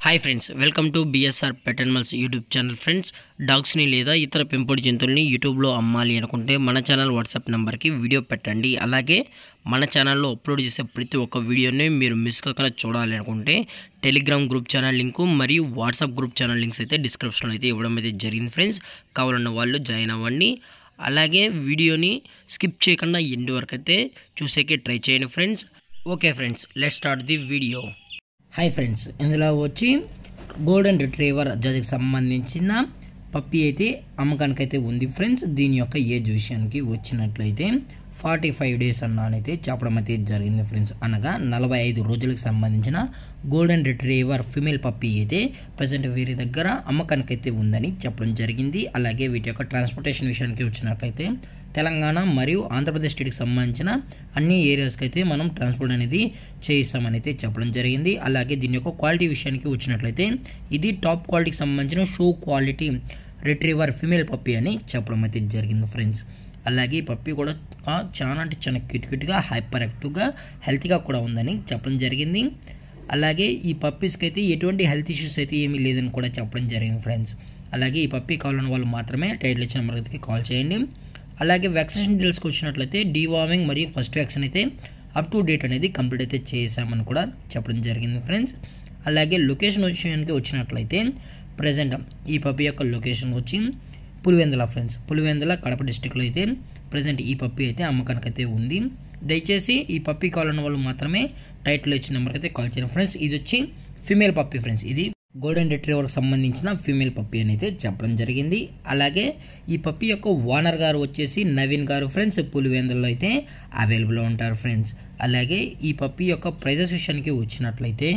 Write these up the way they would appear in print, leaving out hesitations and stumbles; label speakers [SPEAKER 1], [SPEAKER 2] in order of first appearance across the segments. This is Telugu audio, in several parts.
[SPEAKER 1] Hi friends, welcome to BSR pet animals YouTube channel. Friends, డాగ్స్ని లేదా ఇతర పెంపుడు జంతువుల్ని యూట్యూబ్లో అమ్మాలి అనుకుంటే మన ఛానల్ వాట్సాప్ నెంబర్కి వీడియో పెట్టండి. అలాగే మన ఛానల్లో అప్లోడ్ చేసే ప్రతి ఒక్క వీడియోని మీరు మిస్ కాకుండా చూడాలి అనుకుంటే టెలిగ్రామ్ గ్రూప్ ఛానల్ లింకు మరియు వాట్సాప్ గ్రూప్ ఛానల్ లింక్స్ అయితే డిస్క్రిప్షన్లో అయితే ఇవ్వడం అయితే జరిగింది. ఫ్రెండ్స్, కావాలన్న వాళ్ళు జాయిన్ అవ్వండి. అలాగే వీడియోని స్కిప్ చేయకుండా ఎండ్ వరకు అయితే చూసేకే ట్రై చేయండి friends. Okay friends, let's start the video. Hi friends, ఇందులో వచ్చి గోల్డెన్ రిట్రీవర్ జాతికి సంబంధించిన పప్పి అయితే అమ్మకానికి అయితే ఉంది ఫ్రెండ్స్. దీని యొక్క ఏజ్ విషయానికి వచ్చినట్లయితే 45 డేస్ అన్నానైతే చెప్పడం అయితే జరిగింది ఫ్రెండ్స్. అనగా 45 రోజులకు సంబంధించిన గోల్డెన్ రిట్రీవర్ ఫిమేల్ పప్పి అయితే ప్రజెంట్ వీరి దగ్గర అమ్మకానికి అయితే ఉందని చెప్పడం జరిగింది. అలాగే వీటి యొక్క ట్రాన్స్పోర్టేషన్ విషయానికి వచ్చినట్లయితే తెలంగాణ మరియు ఆంధ్రప్రదేశ్ స్టేట్కి సంబంధించిన అన్ని ఏరియాస్కి అయితే మనం ట్రాన్స్పోర్ట్ అనేది చేయిస్తామని అయితే చెప్పడం జరిగింది. అలాగే దీని యొక్క క్వాలిటీ విషయానికి వచ్చినట్లయితే ఇది టాప్ క్వాలిటీకి సంబంధించిన షో క్వాలిటీ రిట్రీవర్ ఫిమేల్ పప్పి అని చెప్పడం అయితే జరిగింది ఫ్రెండ్స్. అలాగే ఈ పప్పి కూడా చాలా అంటే చాలా క్యూట్గా హైపర్ యాక్టివ్గా హెల్తీగా కూడా ఉందని చెప్పడం జరిగింది. అలాగే ఈ పప్పీస్కి అయితే ఎటువంటి హెల్త్ ఇష్యూస్ అయితే ఏమీ లేదని కూడా చెప్పడం జరిగింది ఫ్రెండ్స్. అలాగే ఈ పప్పి కావాలన్న వాళ్ళు మాత్రమే టైటిల్ ఇచ్చిన నెంబర్కి కాల్ చేయండి. అలాగే వ్యాక్సినేషన్ డీటెయిల్స్కి వచ్చినట్లయితే డీవార్మింగ్ మరియు ఫస్ట్ వ్యాక్సిన్ అయితే అప్ టు డేట్ అనేది కంప్లీట్ అయితే చేసామని కూడా చెప్పడం జరిగింది ఫ్రెండ్స్. అలాగే లొకేషన్ విషయానికి వచ్చినట్లయితే ప్రజెంట్ ఈ పప్పి యొక్క లొకేషన్ వచ్చి పులివెందుల ఫ్రెండ్స్. పులివెందుల కడప డిస్టిక్లో అయితే ప్రజెంట్ ఈ పప్పి అయితే అమ్మకానికి అయితే ఉంది. దయచేసి ఈ పప్పి కావాలన్న వాళ్ళు మాత్రమే టైటిల్ ఇచ్చిన నెంబర్కి అయితే కాల్ చేయండి ఫ్రెండ్స్. ఇది వచ్చి ఫీమేల్ పప్పి ఫ్రెండ్స్. ఇది గోల్డెన్ రిట్రీవర్కి సంబంధించిన ఫీమేల్ పప్పి అని అయితే చెప్పడం జరిగింది. అలాగే ఈ పప్పి యొక్క ఓనర్ గారు వచ్చేసి నవీన్ గారు ఫ్రెండ్స్. పులివెందుల్లో అయితే అవైలబుల్లో ఉంటారు ఫ్రెండ్స్. అలాగే ఈ పప్పి యొక్క ప్రైజెస్ విషయానికి వచ్చినట్లయితే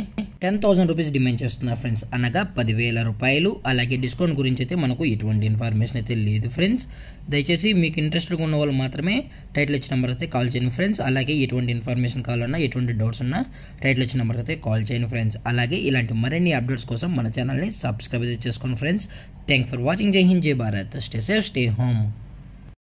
[SPEAKER 1] 10,000 రూపీస్ డిమాండ్ చేస్తున్నారు ఫ్రెండ్స్, అనగా 10,000 రూపాయలు. అలాగే డిస్కౌంట్ గురించి అయితే మనకు ఎటువంటి ఇన్ఫర్మేషన్ అయితే లేదు ఫ్రెండ్స్. దయచేసి మీకు ఇంట్రెస్ట్గా ఉన్న వాళ్ళు మాత్రమే టైటిల్ ఇచ్చిన నెంబర్ అయితే కాల్ చేయండి ఫ్రెండ్స్. అలాగే ఎటువంటి ఇన్ఫర్మేషన్ కావాలన్నా ఎటువంటి డౌట్స్ ఉన్నా టైటిల్ ఇచ్చిన నెంబర్ అయితే కాల్ చేయండి ఫ్రెండ్స్. అలాగే ఇలాంటి మరిన్ని అప్డేట్స్ కోసం మన ఛానల్ని సబ్స్క్రైబ్ అయితే చేసుకోండి ఫ్రెండ్స్. Thank for watching. జై హింద్, జై Bharat. Stay safe, stay home.